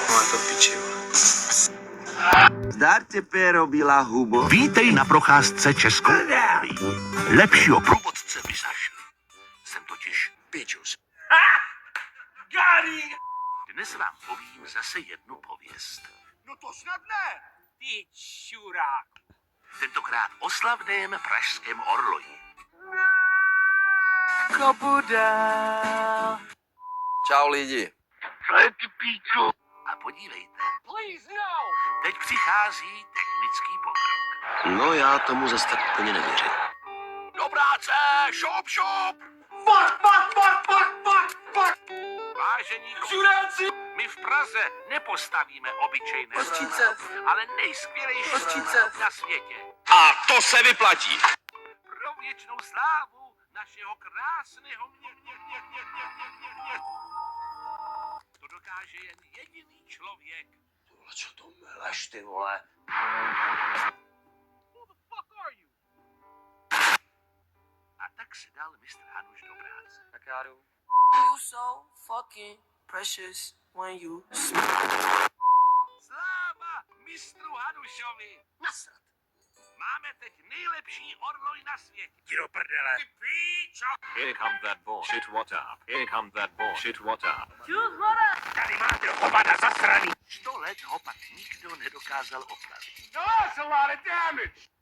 No je to v piči, vole. Zdar tě, péro, bílá hubo. Vítej na procházce Českou Unii. Lepšího průvodce by zašli. Jsem totiž Pičus. Dnes vám povím zase jednu pověst. No to snad ne! Ty čurák. Tentokrát o slavném pražském orloji. Kopudel. Čau lidi. A podívejte, Please no. teď přichází technický pokrok. No já tomu zas tak úplně nevěřím. Do práce, šup, šup! Vážení Čuráci. my v Praze nepostavíme obyčejné Hořčice. ale nejskvělejší Hořčice. na světě. A to se vyplatí! Pro věčnou slávu našeho krásného mě. To dokáže jen jediný člověk. Co to meleš, ty vole? Who the fuck are you? A tak se dal mistr Hanuš do práce. Tak já jdu. You so fucking precious when you Sláva mistru Hanušovi! nasrat. Máme teď nejlepší orloj na světě. Jdi do prdele. Ty píčo! Here comes that bullshit, what up? Here comes that bullshit, what up? Tady máte hovada zasraný. 100 let ho pak nikdo nedokázal opravit. No that's a lot of damage!